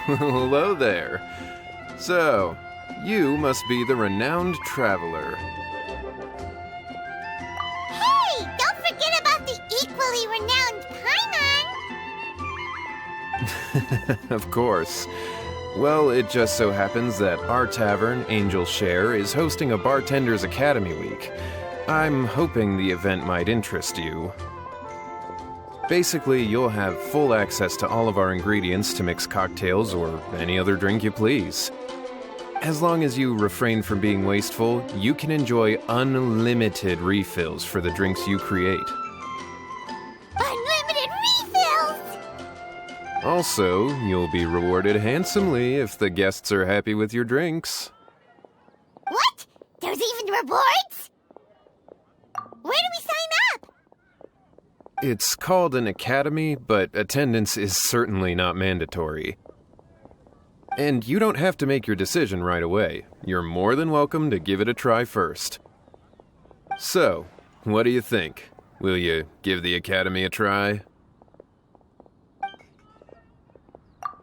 Hello there. So, you must be the renowned traveler. Hey, don't forget about the equally renowned Paimon! Of course. Well, it just so happens that our tavern, Angel Share, is hosting a Bartender's Academy Week. I'm hoping the event might interest you. Basically, you'll have full access to all of our ingredients to mix cocktails or any other drink you please. As long as you refrain from being wasteful, you can enjoy unlimited refills for the drinks you create. Unlimited refills! Also, you'll be rewarded handsomely if the guests are happy with your drinks. What? There's even rewards? Where do we sign up? It's called an academy, but attendance is certainly not mandatory. And you don't have to make your decision right away. You're more than welcome to give it a try first. So, what do you think? Will you give the academy a try?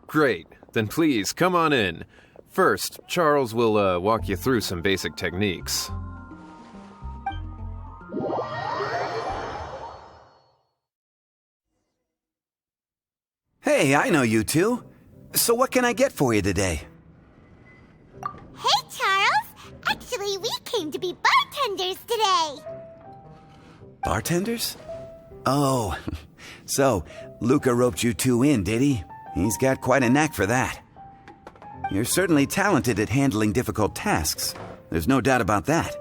Great, then please come on in. First, Charles will walk you through some basic techniques. Hey, I know you two. So what can I get for you today? Hey, Charles! Actually, we came to be bartenders today! Bartenders? Oh, so Luca roped you two in, did he? He's got quite a knack for that. You're certainly talented at handling difficult tasks. There's no doubt about that.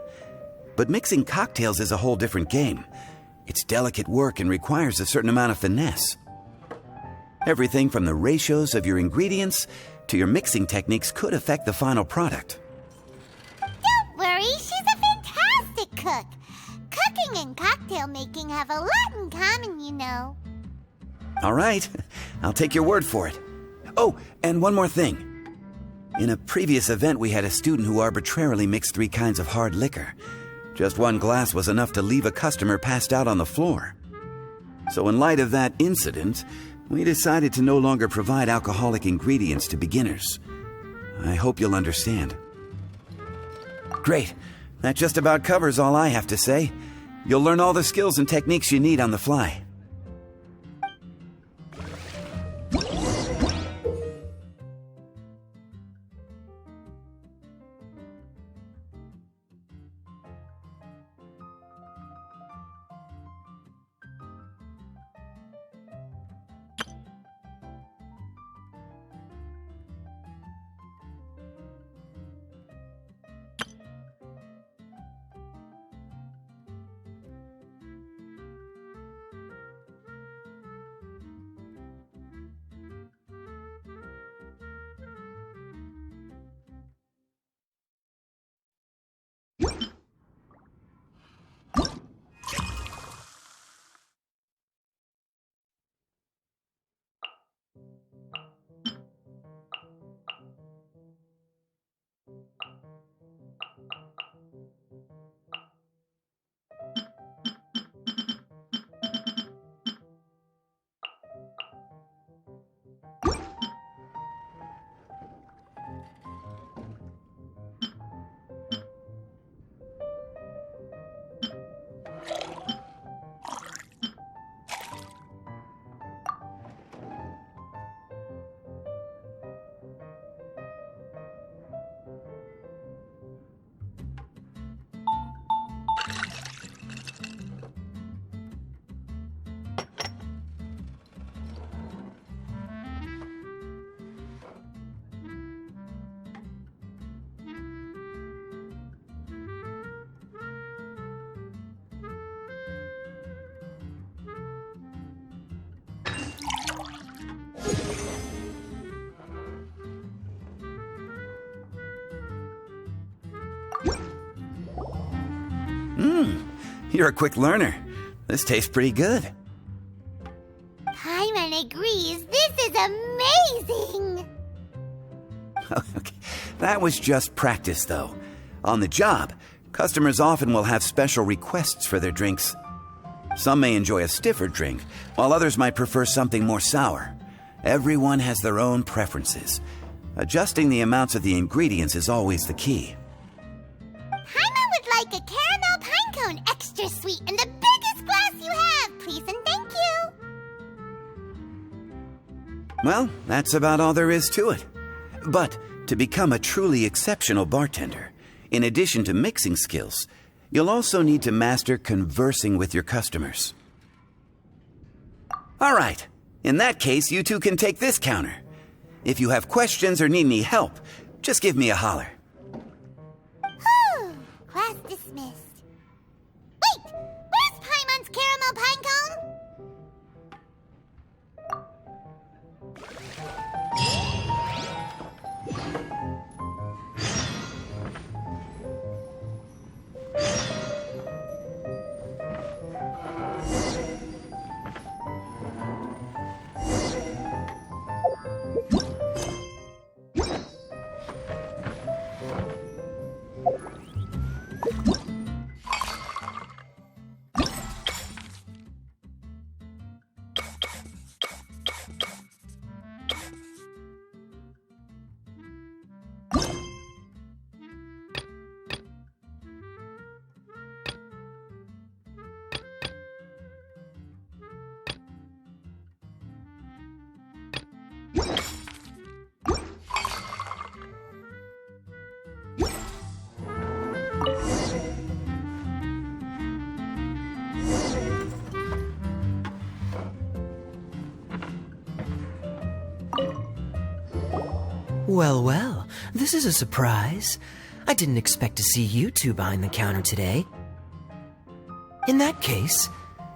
But mixing cocktails is a whole different game. It's delicate work and requires a certain amount of finesse. Everything from the ratios of your ingredients to your mixing techniques could affect the final product. Don't worry, she's a fantastic cook. Cooking and cocktail making have a lot in common, you know. All right, I'll take your word for it. Oh, and one more thing. In a previous event, we had a student who arbitrarily mixed 3 kinds of hard liquor. Just one glass was enough to leave a customer passed out on the floor. So in light of that incident, we decided to no longer provide alcoholic ingredients to beginners. I hope you'll understand. Great. That just about covers all I have to say. You'll learn all the skills and techniques you need on the fly. You're a quick learner. This tastes pretty good. Paimon agrees. This is amazing! Okay. That was just practice, though. On the job, customers often will have special requests for their drinks. Some may enjoy a stiffer drink, while others might prefer something more sour. Everyone has their own preferences. Adjusting the amounts of the ingredients is always the key. Paimon would like a caramel pine cone, extra sweet, in the biggest glass you have, please and thank you. Well, that's about all there is to it. But to become a truly exceptional bartender, in addition to mixing skills, you'll also need to master conversing with your customers. All right. In that case, you two can take this counter. If you have questions or need any help, just give me a holler. Whew, class dismissed. Wait, where's Paimon's caramel pine cone? Well, well, this is a surprise. I didn't expect to see you two behind the counter today. In that case,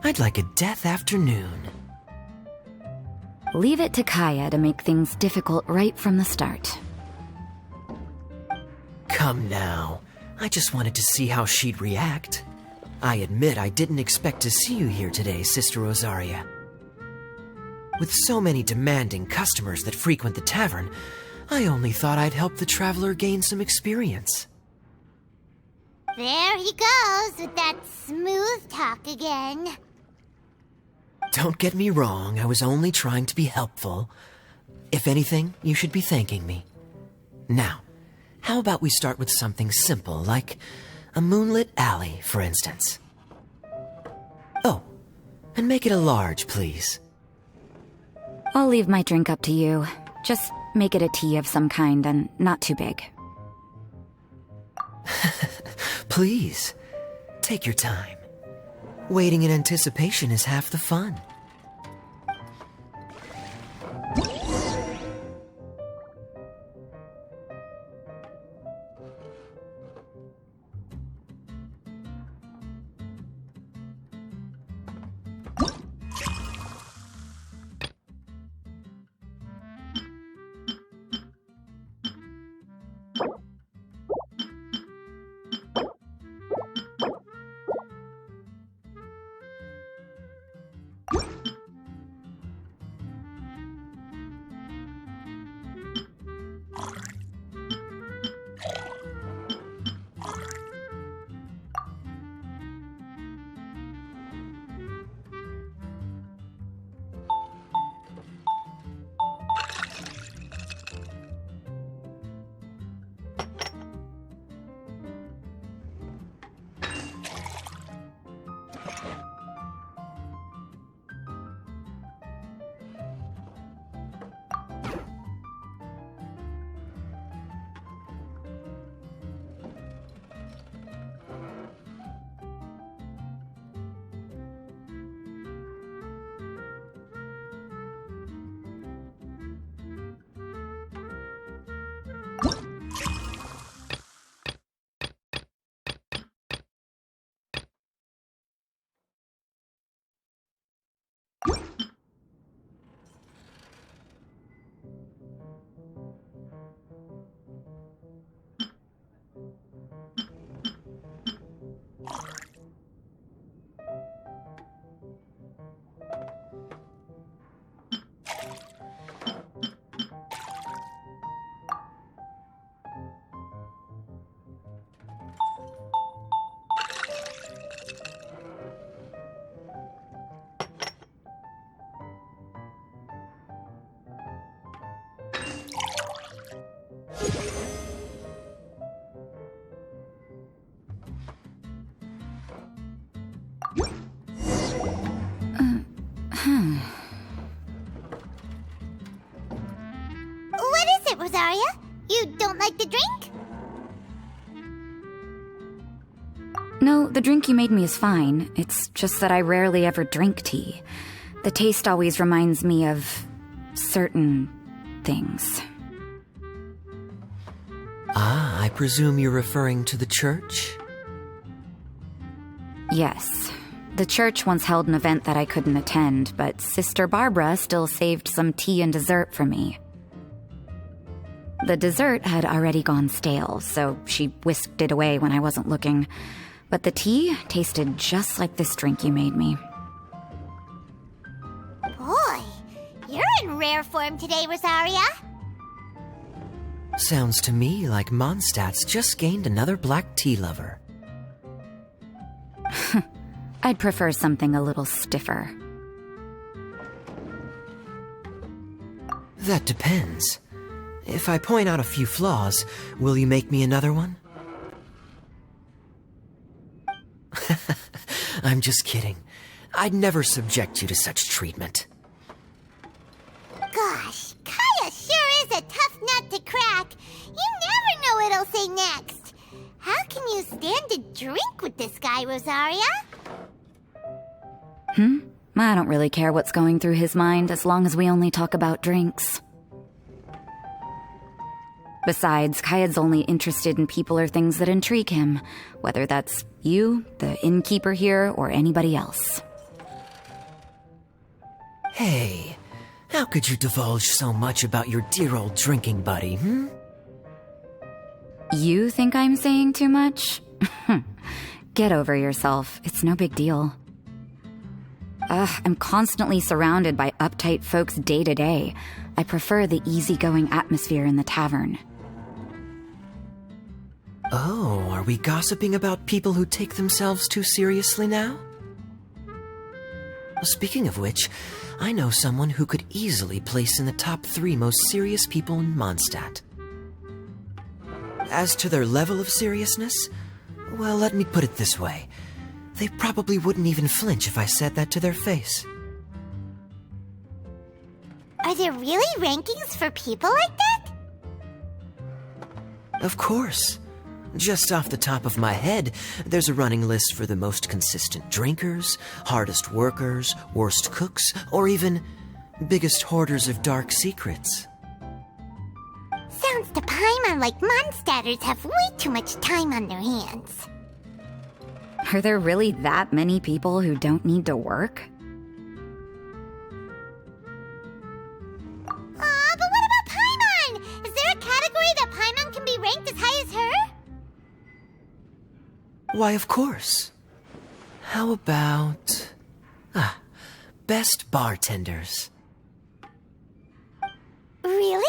I'd like a death afternoon. Leave it to Kaya to make things difficult right from the start. Come now. I just wanted to see how she'd react. I admit I didn't expect to see you here today, Sister Rosaria. With so many demanding customers that frequent the tavern, I only thought I'd help the traveler gain some experience. There he goes with that smooth talk again. Don't get me wrong, I was only trying to be helpful. If anything, you should be thanking me. Now, how about we start with something simple, like a moonlit alley, for instance? Oh, and make it a large, please. I'll leave my drink up to you. Just make it a tea of some kind and not too big. Please, take your time. Waiting in anticipation is half the fun. What is it, Rosaria? You don't like the drink? No, the drink you made me is fine. It's just that I rarely ever drink tea. The taste always reminds me of certain things. Ah, I presume you're referring to the church? Yes. The church once held an event that I couldn't attend, but Sister Barbara still saved some tea and dessert for me. The dessert had already gone stale, so she whisked it away when I wasn't looking. But the tea tasted just like this drink you made me. Boy, you're in rare form today, Rosaria. Sounds to me like Mondstadt's just gained another black tea lover. I'd prefer something a little stiffer. That depends. If I point out a few flaws, will you make me another one? I'm just kidding. I'd never subject you to such treatment. Gosh, Kaya sure is a tough nut to crack. You never know what he'll say next. How can you stand to drink with this guy, Rosaria? I don't really care what's going through his mind as long as we only talk about drinks. Besides, Kayad's only interested in people or things that intrigue him, whether that's you, the innkeeper here, or anybody else. Hey, how could you divulge so much about your dear old drinking buddy, You think I'm saying too much? Get over yourself. It's no big deal. I'm constantly surrounded by uptight folks day to day. I prefer the easygoing atmosphere in the tavern. Oh, are we gossiping about people who take themselves too seriously now? Speaking of which, I know someone who could easily place in the top 3 most serious people in Mondstadt. As to their level of seriousness, well, let me put it this way. They probably wouldn't even flinch if I said that to their face. Are there really rankings for people like that? Of course. Just off the top of my head, there's a running list for the most consistent drinkers, hardest workers, worst cooks, or even biggest hoarders of dark secrets. Sounds to Paimon like Mondstadters have way too much time on their hands. Are there really that many people who don't need to work? But what about Paimon? Is there a category that Paimon can be ranked as high as her? Why, of course. How about... best bartenders. Really?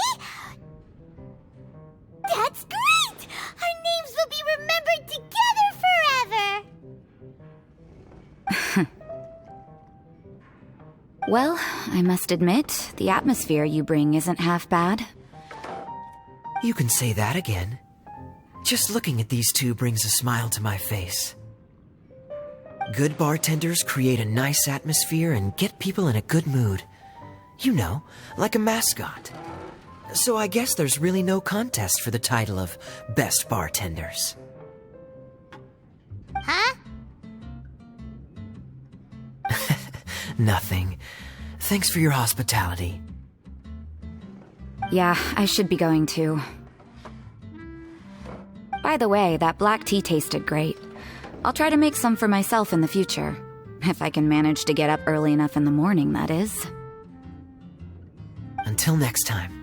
That's great! Our names will be remembered together forever! Well, I must admit, the atmosphere you bring isn't half bad. You can say that again. Just looking at these two brings a smile to my face. Good bartenders create a nice atmosphere and get people in a good mood. You know, like a mascot. So I guess there's really no contest for the title of Best Bartenders. Huh? Nothing. Thanks for your hospitality. Yeah, I should be going too. By the way, that black tea tasted great. I'll try to make some for myself in the future. If I can manage to get up early enough in the morning, that is. Until next time.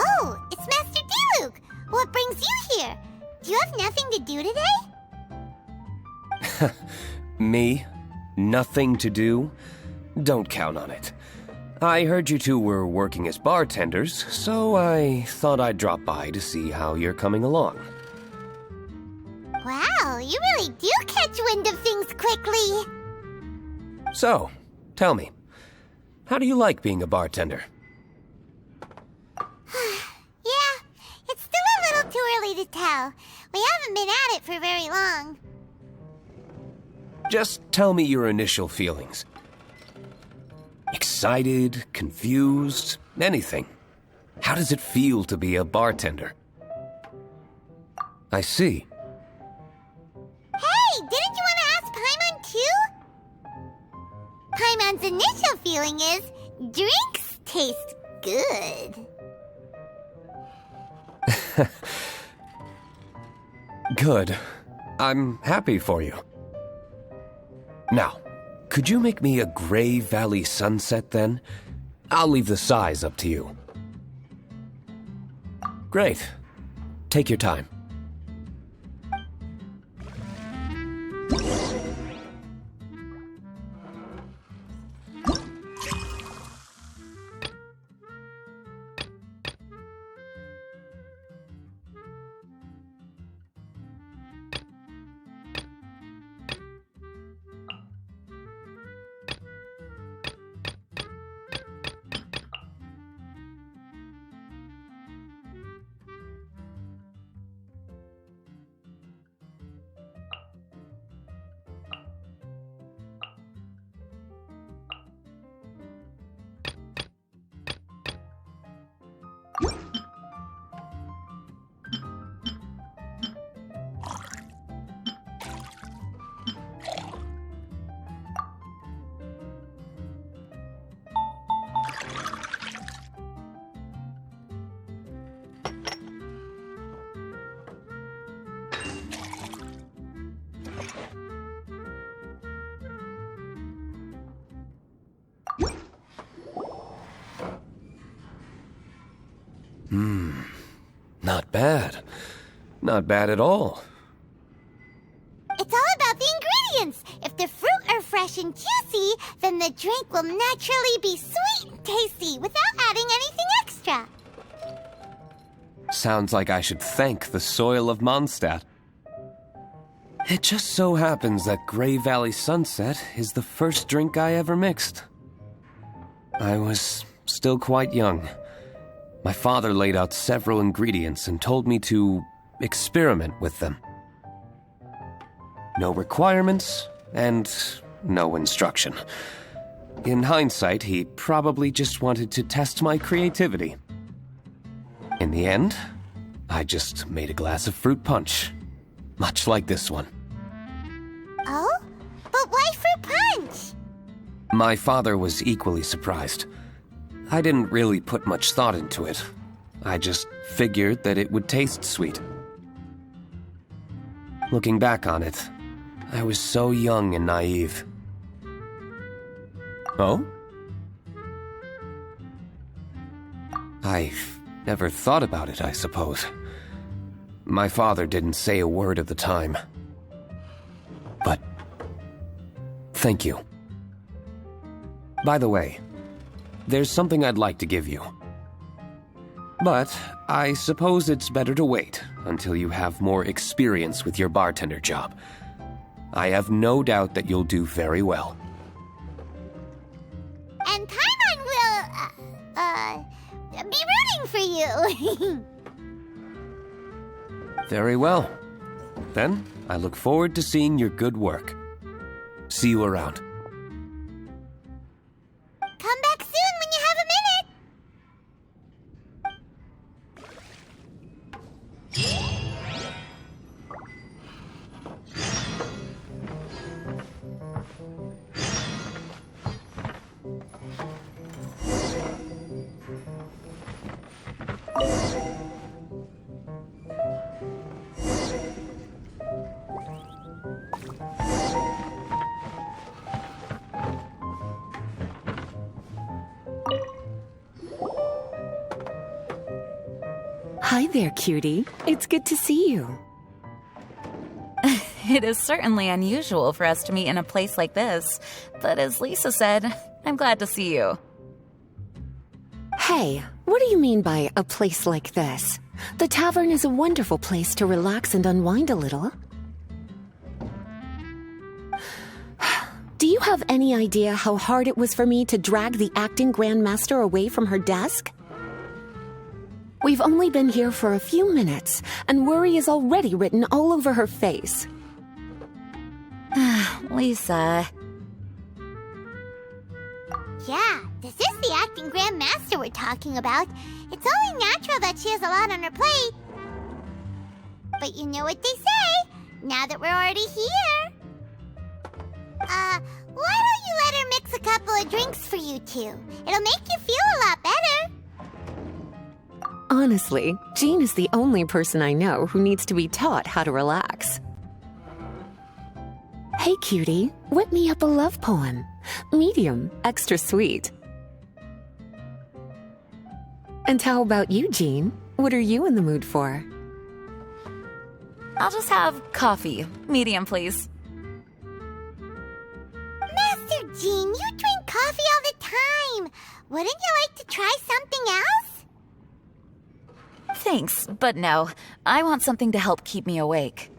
Oh, it's Master Diluc! What brings you here? Do you have nothing to do today? Me? Nothing to do? Don't count on it. I heard you two were working as bartenders, so I thought I'd drop by to see how you're coming along. Wow, you really do catch wind of things quickly. So, tell me, how do you like being a bartender? Yeah, it's still a little too early to tell. We haven't been at it for very long. Just tell me your initial feelings. Excited, confused, anything. How does it feel to be a bartender? I see. Hey, didn't you want to ask Paimon too? Paimon's initial feeling is drinks taste good. Good. I'm happy for you. Now, could you make me a Gray Valley sunset then? I'll leave the size up to you. Great. Take your time. Not bad. Not bad at all. It's all about the ingredients. If the fruit are fresh and juicy, then the drink will naturally be sweet and tasty without adding anything extra. Sounds like I should thank the soil of Mondstadt. It just so happens that Gray Valley Sunset is the first drink I ever mixed. I was still quite young. My father laid out several ingredients and told me to experiment with them. No requirements and no instruction. In hindsight, he probably just wanted to test my creativity. In the end, I just made a glass of fruit punch, much like this one. Oh? But why fruit punch? My father was equally surprised. I didn't really put much thought into it. I just figured that it would taste sweet. Looking back on it, I was so young and naive. Oh? I've never thought about it, I suppose. My father didn't say a word at the time. But thank you. By the way, there's something I'd like to give you. But I suppose it's better to wait until you have more experience with your bartender job. I have no doubt that you'll do very well. And Paimon will, be rooting for you. Very well. Then, I look forward to seeing your good work. See you around. Come back soon when you have a minute. Hi there, cutie. It's good to see you. It is certainly unusual for us to meet in a place like this, but as Lisa said, I'm glad to see you. Hey, what do you mean by a place like this? The tavern is a wonderful place to relax and unwind a little. Do you have any idea how hard it was for me to drag the acting grandmaster away from her desk? We've only been here for a few minutes, and worry is already written all over her face. Lisa. Yeah, this is the acting grandmaster we're talking about. It's only natural that she has a lot on her plate. But you know what they say, now that we're already here. Why don't you let her mix a couple of drinks for you two? It'll make you feel a lot better. Honestly, Jean is the only person I know who needs to be taught how to relax. Hey, cutie, whip me up a love poem. Medium, extra sweet. And how about you, Jean? What are you in the mood for? I'll just have coffee. Medium, please. Master Jean, you drink coffee all the time. Wouldn't you like to try something else? Thanks, but no. I want something to help keep me awake.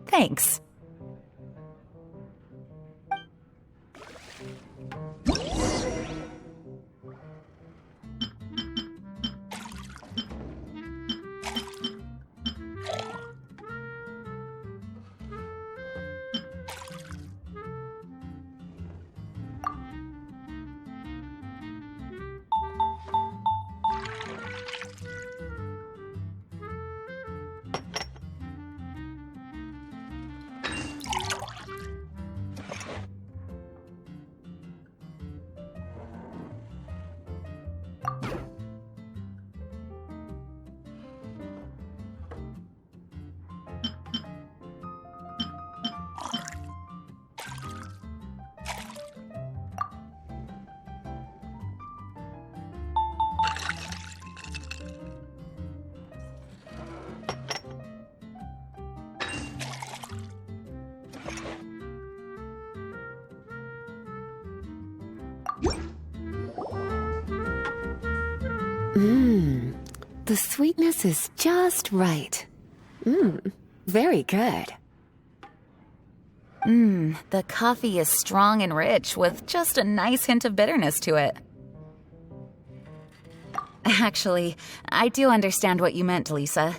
Thanks. The sweetness is just right. Very good. The coffee is strong and rich with just a nice hint of bitterness to it. Actually, I do understand what you meant, Lisa.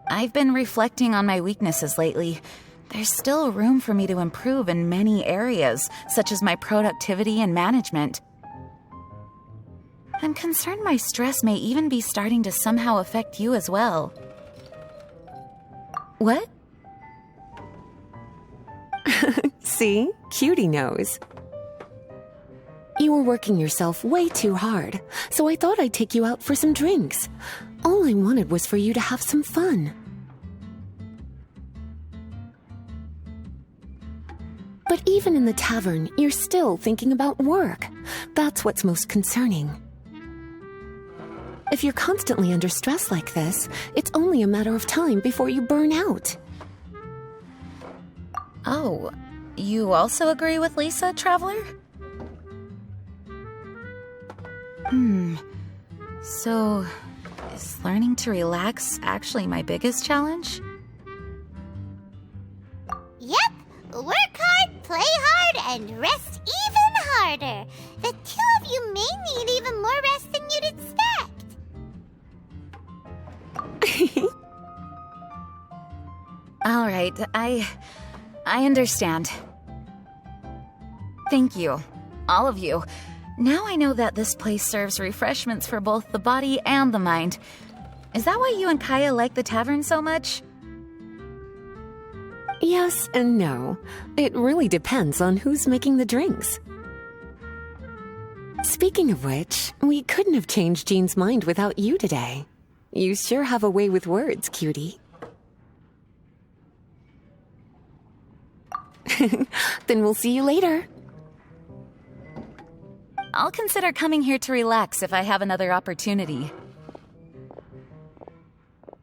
I've been reflecting on my weaknesses lately. There's still room for me to improve in many areas, such as my productivity and management. I'm concerned my stress may even be starting to somehow affect you as well. What? See? Cutie knows. You were working yourself way too hard, so I thought I'd take you out for some drinks. All I wanted was for you to have some fun. But even in the tavern, you're still thinking about work. That's what's most concerning. If you're constantly under stress like this, it's only a matter of time before you burn out. Oh, you also agree with Lisa, Traveler? So, is learning to relax actually my biggest challenge? Yep, work hard, play hard, and rest even harder. The two of you may need even more rest than you'd expect. All right, I understand. Thank you, all of you. Now I know that this place serves refreshments for both the body and the mind. Is that why you and Kaya like the tavern so much? Yes and no. It really depends on who's making the drinks. Speaking of which, we couldn't have changed Jean's mind without you today. You sure have a way with words, cutie. Then we'll see you later. I'll consider coming here to relax if I have another opportunity.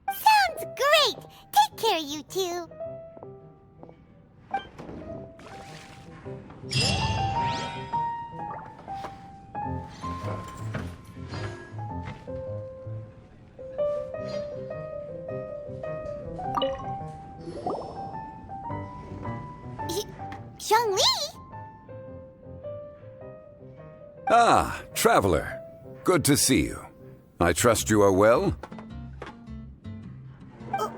Sounds great! Take care, you two. Zhongli? Ah, traveler. Good to see you. I trust you are well? Wait!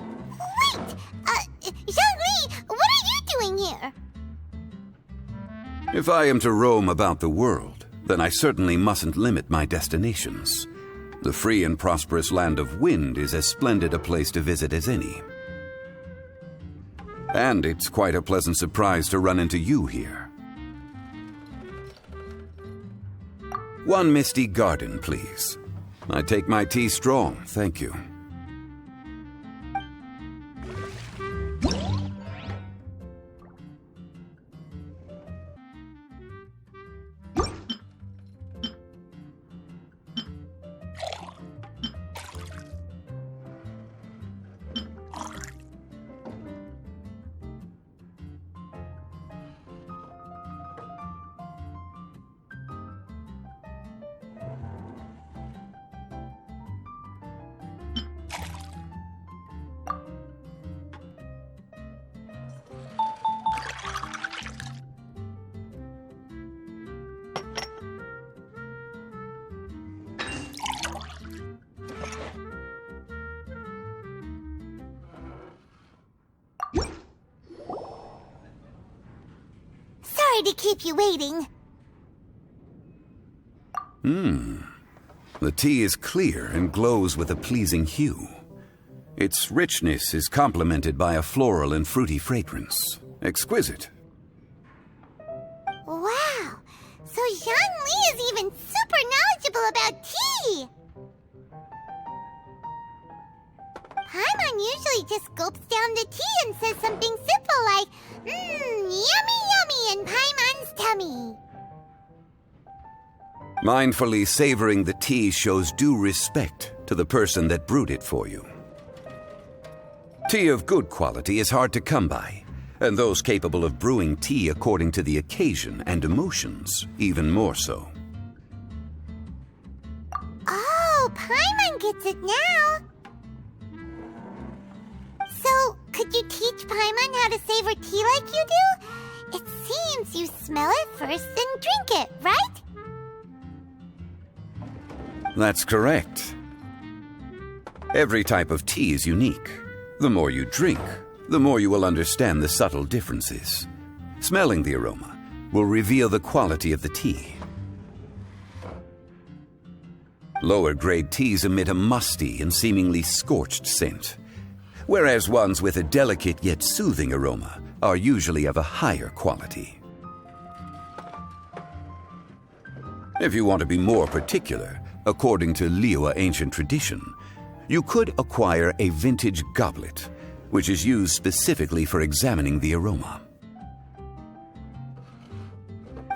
Zhongli, what are you doing here? If I am to roam about the world, then I certainly mustn't limit my destinations. The free and prosperous land of Wind is as splendid a place to visit as any. And it's quite a pleasant surprise to run into you here. One misty garden, please. I take my tea strong, thank you. Sorry to keep you waiting. The tea is clear and glows with a pleasing hue. Its richness is complemented by a floral and fruity fragrance. Exquisite. Wow! So Zhongli is even super knowledgeable about tea! Paimon usually just gulps down the tea and says something simple like, yummy yummy in Paimon's tummy. Mindfully savoring the tea shows due respect to the person that brewed it for you. Tea of good quality is hard to come by, and those capable of brewing tea according to the occasion and emotions, even more so. Oh, Paimon gets it now! So, could you teach Paimon how to savor tea like you do? It seems you smell it first, then drink it, right? That's correct. Every type of tea is unique. The more you drink, the more you will understand the subtle differences. Smelling the aroma will reveal the quality of the tea. Lower grade teas emit a musty and seemingly scorched scent, whereas ones with a delicate yet soothing aroma are usually of a higher quality. If you want to be more particular, according to Liyue ancient tradition, you could acquire a vintage goblet, which is used specifically for examining the aroma.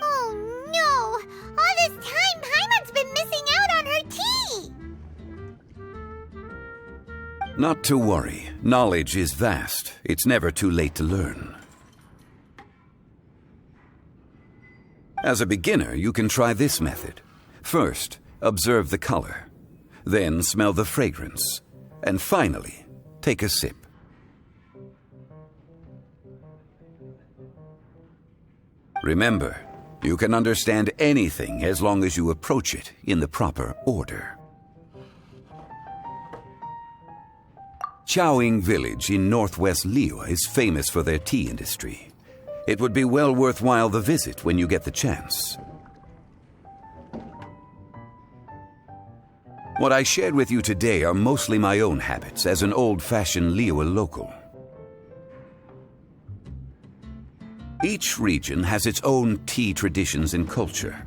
Oh no! All this time, Paimon's been missing out on her tea! Not to worry. Knowledge is vast. It's never too late to learn. As a beginner, you can try this method. First, observe the color. Then smell the fragrance. And finally, take a sip. Remember, you can understand anything as long as you approach it in the proper order. Chaoying Village in northwest Liyue is famous for their tea industry. It would be well worthwhile the visit when you get the chance. What I shared with you today are mostly my own habits as an old-fashioned Liyue local. Each region has its own tea traditions and culture.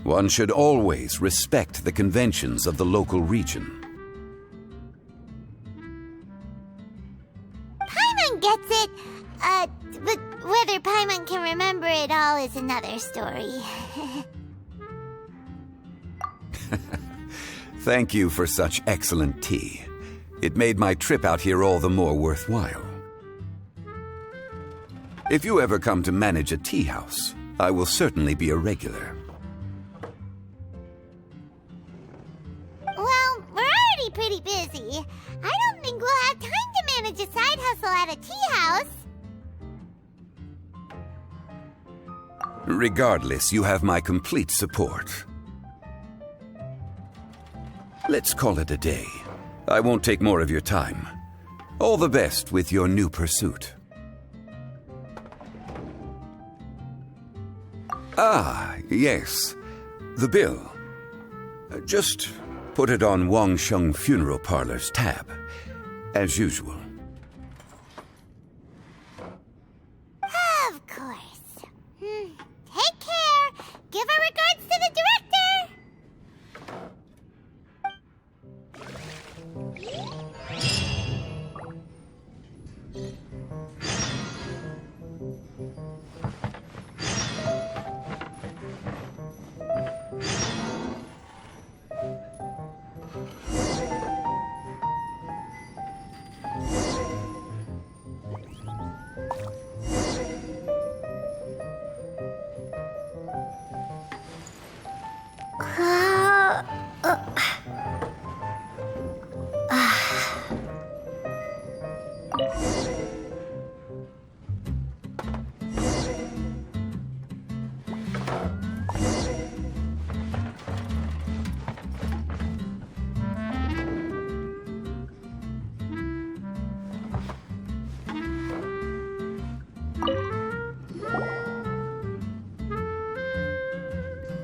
One should always respect the conventions of the local region. Paimon gets it, but whether Paimon can remember it all is another story. Thank you for such excellent tea. It made my trip out here all the more worthwhile. If you ever come to manage a tea house, I will certainly be a regular. Well, we're already pretty busy. I don't think we'll have time to manage a side hustle at a tea house. Regardless, you have my complete support. Let's call it a day. I won't take more of your time. All the best with your new pursuit. Ah, yes. The bill. Just put it on Wang Sheng Funeral Parlor's tab, as usual. Of course. Take care. Give our regards to the director.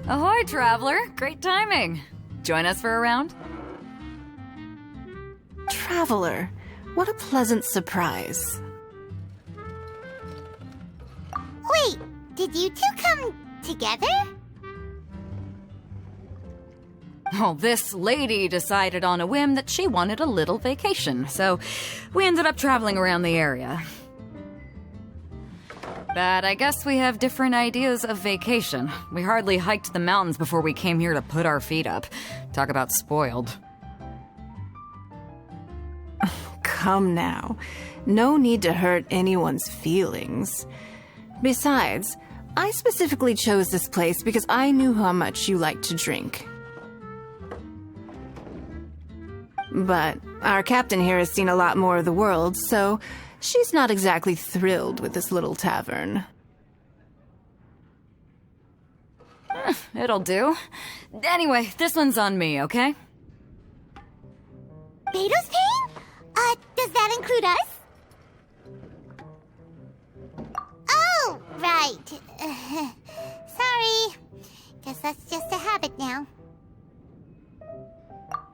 Ahoy, traveler! Great timing. Join us for a round? Traveler, what a pleasant surprise. Wait, did you two come together? Well, this lady decided on a whim that she wanted a little vacation, so we ended up traveling around the area. But I guess we have different ideas of vacation. We hardly hiked the mountains before we came here to put our feet up. Talk about spoiled. Come now. No need to hurt anyone's feelings. Besides, I specifically chose this place because I knew how much you like to drink. But our captain here has seen a lot more of the world, so she's not exactly thrilled with this little tavern. It'll do. Anyway, this one's on me, okay? Beto's paying? Does that include us? Oh, right. Sorry. Guess that's just a habit now.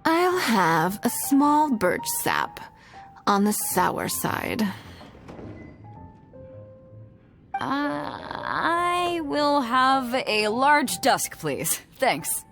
I'll have a small birch sap on the sour side. I will have a large dusk, please. Thanks.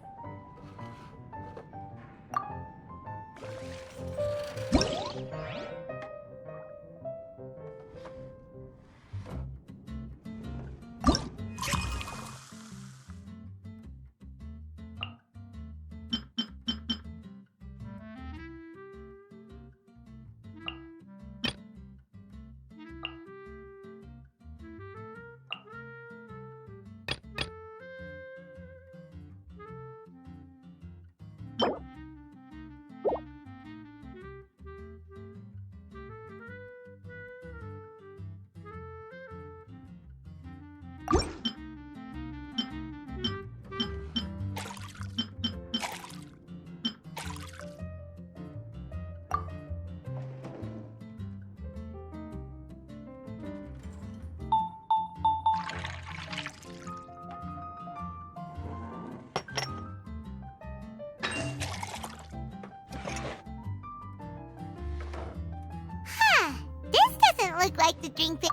Look like the drink that...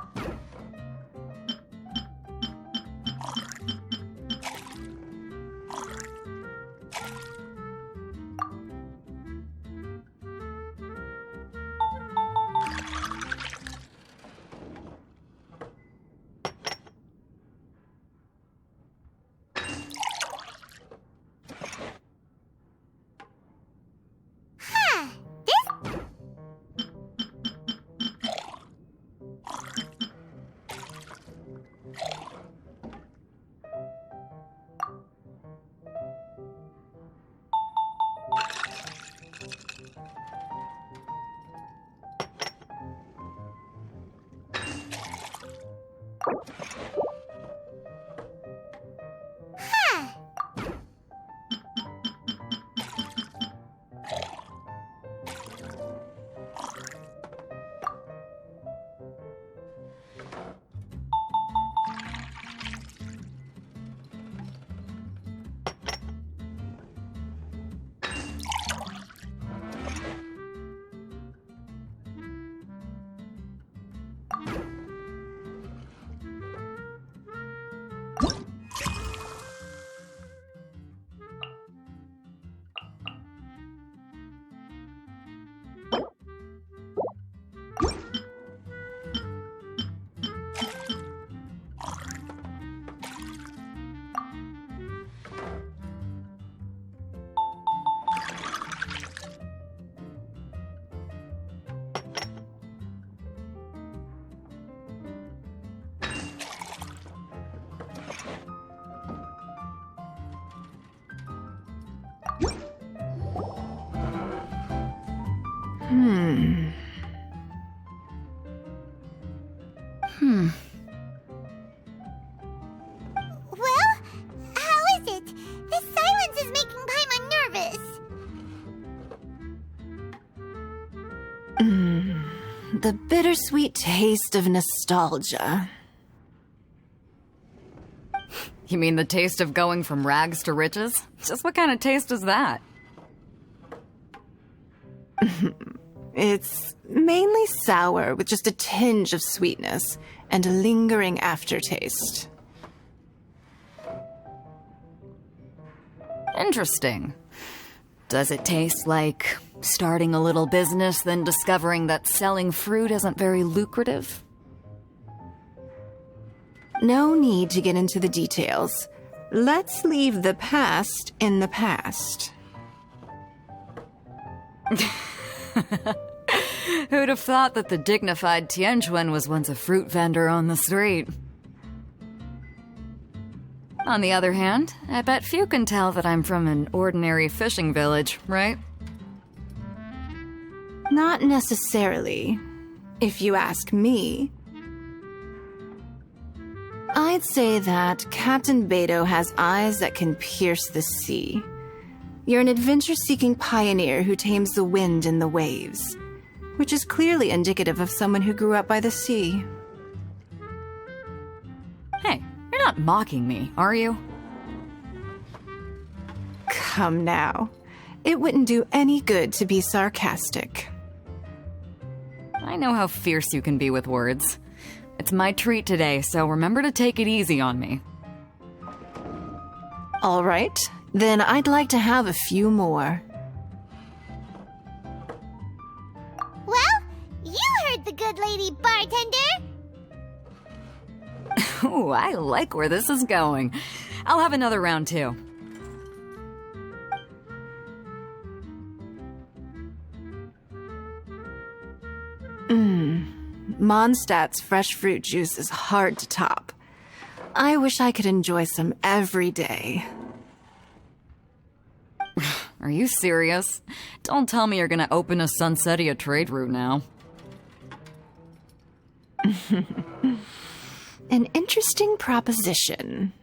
The bittersweet taste of nostalgia. You mean the taste of going from rags to riches? Just what kind of taste is that? It's mainly sour with just a tinge of sweetness and a lingering aftertaste. Interesting. Does it taste like starting a little business, then discovering that selling fruit isn't very lucrative? No need to get into the details. Let's leave the past in the past. Who'd have thought that the dignified Tianquan was once a fruit vendor on the street? On the other hand, I bet few can tell that I'm from an ordinary fishing village, right? Not necessarily, if you ask me. I'd say that Captain Beidou has eyes that can pierce the sea. You're an adventure-seeking pioneer who tames the wind and the waves, which is clearly indicative of someone who grew up by the sea. Hey, you're not mocking me, are you? Come now. It wouldn't do any good to be sarcastic. I know how fierce you can be with words. It's my treat today, so remember to take it easy on me. All right, then I'd like to have a few more. Well, you heard the good lady bartender. Ooh, I like where this is going. I'll have another round too. Mondstadt's fresh fruit juice is hard to top. I wish I could enjoy some every day. Are you serious? Don't tell me you're gonna open a Sunsetia trade route now. An interesting proposition.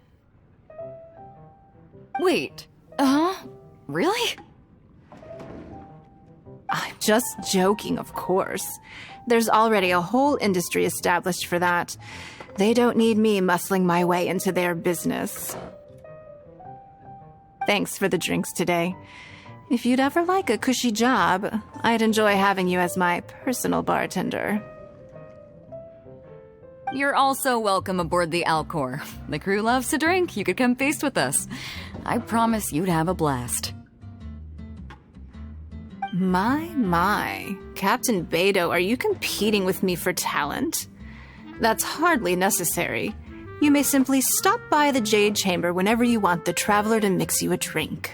Wait, really? I'm just joking, of course. There's already a whole industry established for that. They don't need me muscling my way into their business. Thanks for the drinks today. If you'd ever like a cushy job, I'd enjoy having you as my personal bartender. You're also welcome aboard the Alcor. The crew loves to drink. You could come feast with us. I promise you'd have a blast. My. Captain Beidou, are you competing with me for talent? That's hardly necessary. You may simply stop by the Jade Chamber whenever you want the Traveler to mix you a drink.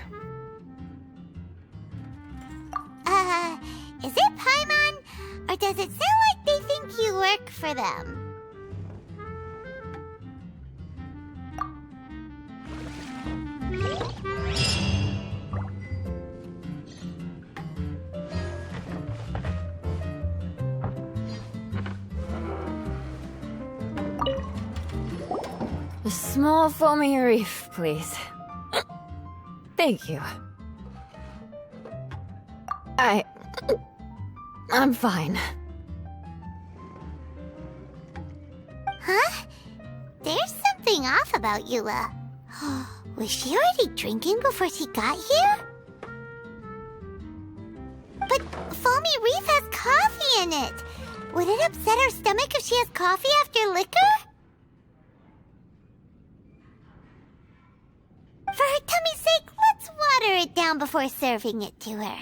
Is it Paimon? Or does it sound like they think you work for them? A small foamy reef, please. Thank you. I'm fine. Huh? There's something off about Eula. Was she already drinking before she got here? But Foamy Reef has coffee in it. Would it upset her stomach if she has coffee after liquor? For her tummy's sake, let's water it down before serving it to her.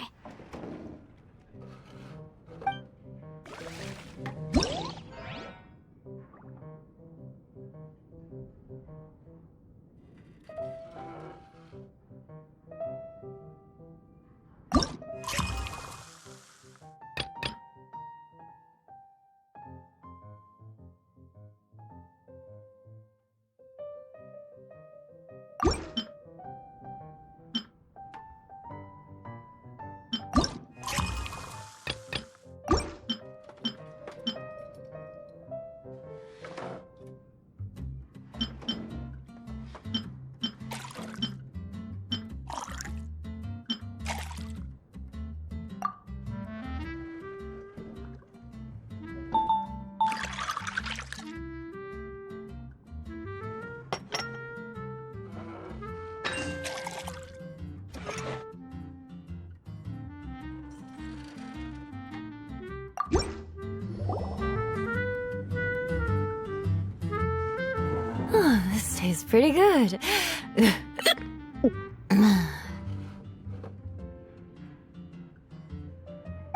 Oh, this tastes pretty good.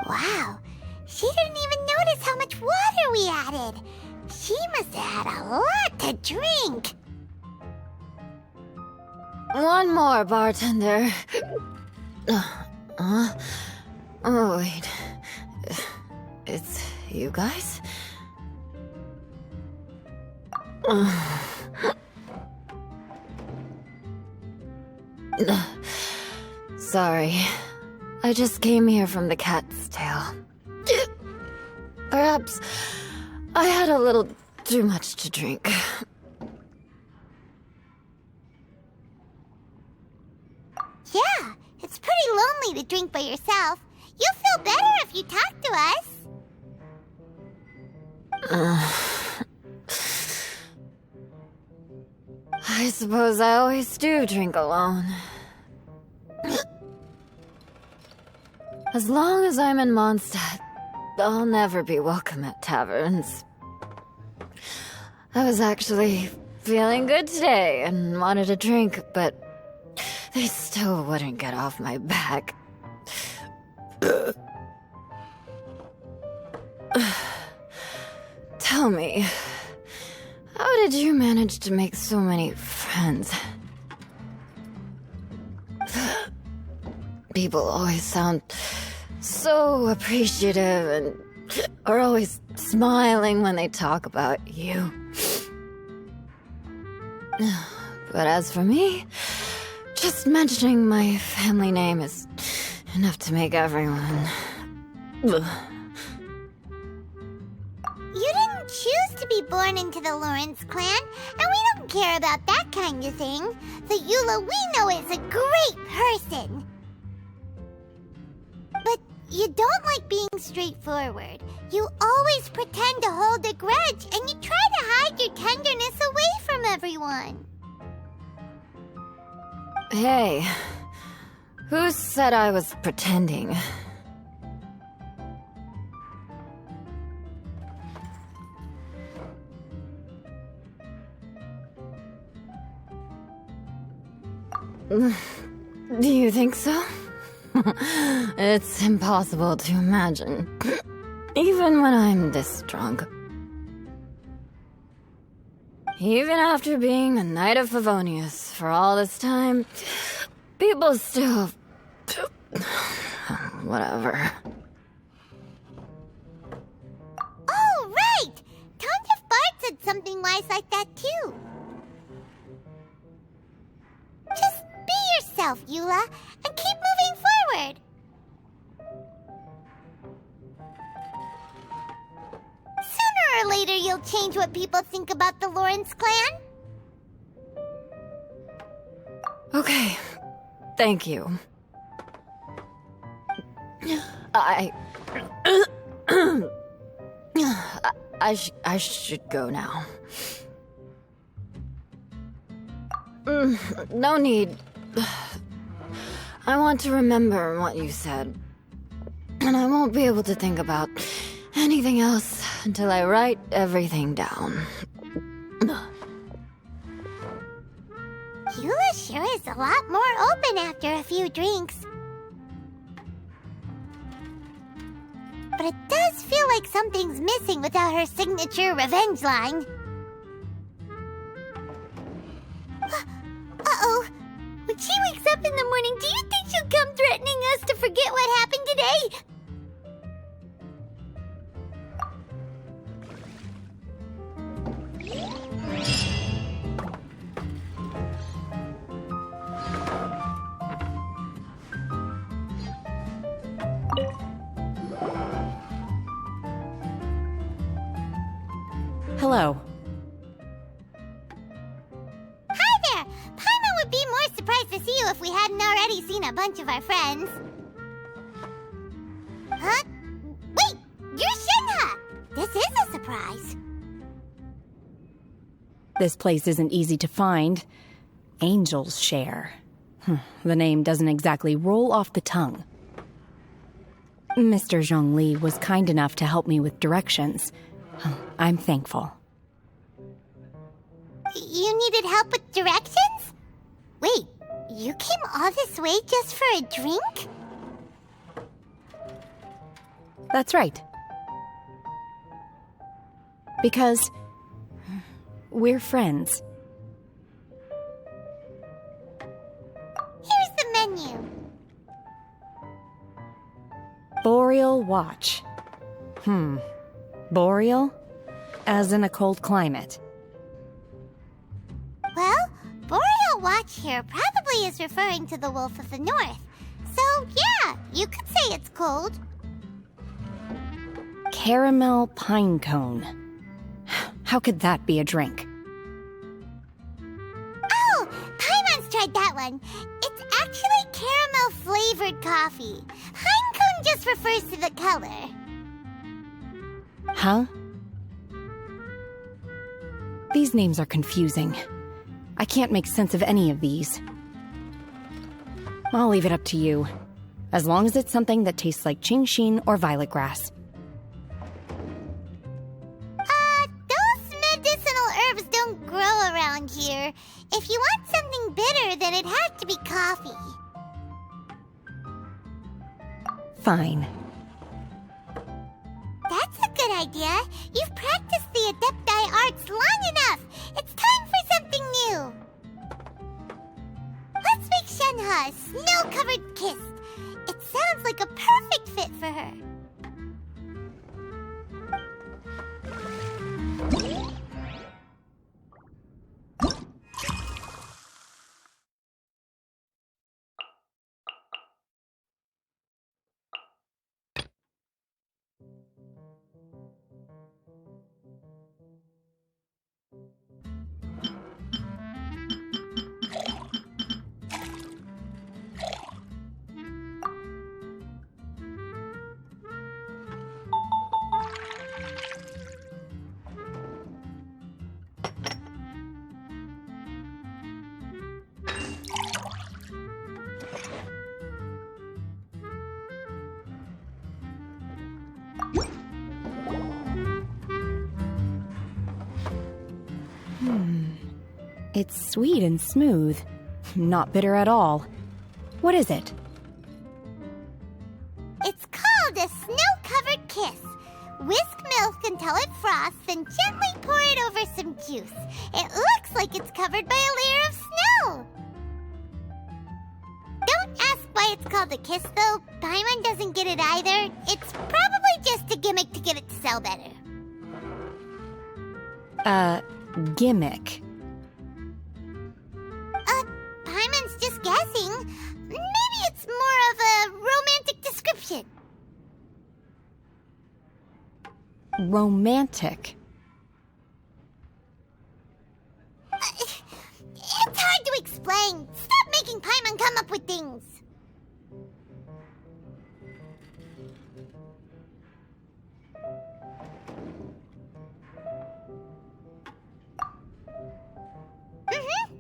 Wow, she didn't even notice how much water we added. She must have had a lot to drink. One more, bartender. Oh, wait. It's you guys? Sorry. I just came here from the Cat's Tail. Perhaps I had a little too much to drink. Yeah, it's pretty lonely to drink by yourself. You'll feel better if you talk to us. I suppose I always do drink alone. As long as I'm in Mondstadt, I'll never be welcome at taverns. I was actually feeling good today and wanted a drink, but they still wouldn't get off my back. Tell me, how did you manage to make so many friends? People always sound so appreciative and are always smiling when they talk about you. But as for me, just mentioning my family name is enough to make everyone... You didn't choose to be born into the Lawrence clan, and we don't care about that kind of thing. The Eula we know is a great person. But you don't like being straightforward. You always pretend to hold a grudge, and you try to hide your tenderness away from everyone. Hey, who said I was pretending? Do you think so? It's impossible to imagine. Even when I'm this drunk. Even after being a Knight of Favonius for all this time, people still... Whatever. Oh, right! Tons of Bart said something wise like that, too. Just be yourself, Eula, and keep moving forward. Sooner or later, you'll change what people think about the Lawrence clan. Okay, thank you. I should go now. No need. I want to remember what you said. And I won't be able to think about anything else until I write everything down. Eula sure is a lot more open after a few drinks. But it does feel like something's missing without her signature revenge line. Uh-oh. When she wakes up in the morning, do you think she'll come threatening us to forget what happened today? Hello. Hi there! Paimon would be more surprised to see you if we hadn't already seen a bunch of our friends. Huh? Wait! You're Shinha! This is a surprise. This place isn't easy to find. Angel's Share. The name doesn't exactly roll off the tongue. Mr. Zhongli was kind enough to help me with directions. I'm thankful. you needed help with directions? Wait, you came all this way just for a drink? That's right. Because we're friends. Here's the menu. Boreal Watch. Boreal? As in a cold climate. Well, Boreal Watch here probably is referring to the Wolf of the North. So, yeah, you could say it's cold. Caramel pine cone. How could that be a drink? Oh, Paimon's tried that one. It's actually caramel-flavored coffee. Pine cone just refers to the color. Huh? These names are confusing. I can't make sense of any of these. I'll leave it up to you. As long as it's something that tastes like Genshin or violet grass. Those medicinal herbs don't grow around here. If you want something bitter, then it has to be coffee. Fine. That's a good idea. You've practiced the Adepti arts long enough. It's time for something new. Let's make Shenhe a snow-covered kiss. It sounds like a perfect fit for her. It's sweet and smooth. Not bitter at all. What is it? It's called a snow-covered kiss. Whisk milk until it frosts, then gently pour it over some juice. It looks like it's covered by a layer of snow. Don't ask why it's called a kiss, though. Paimon doesn't get it either. It's probably just a gimmick to get it to sell better. Gimmick. Paimon's just guessing. Maybe it's more of a romantic description. Romantic. It's hard to explain. Stop making Paimon come up with things.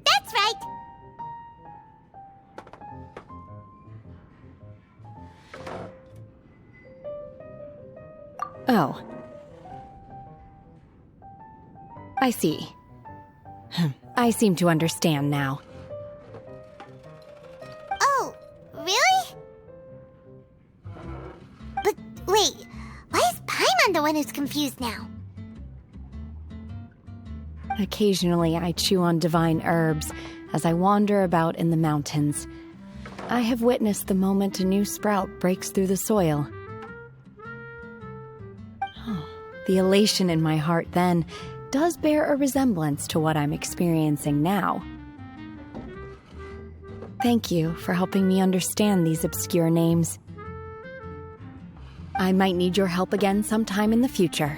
That's right. Oh. I see. I seem to understand now. Oh, really? But wait, why is Paimon the one who's confused now? Occasionally, I chew on divine herbs as I wander about in the mountains. I have witnessed the moment a new sprout breaks through the soil. The elation in my heart then does bear a resemblance to what I'm experiencing now. Thank you for helping me understand these obscure names. I might need your help again sometime in the future.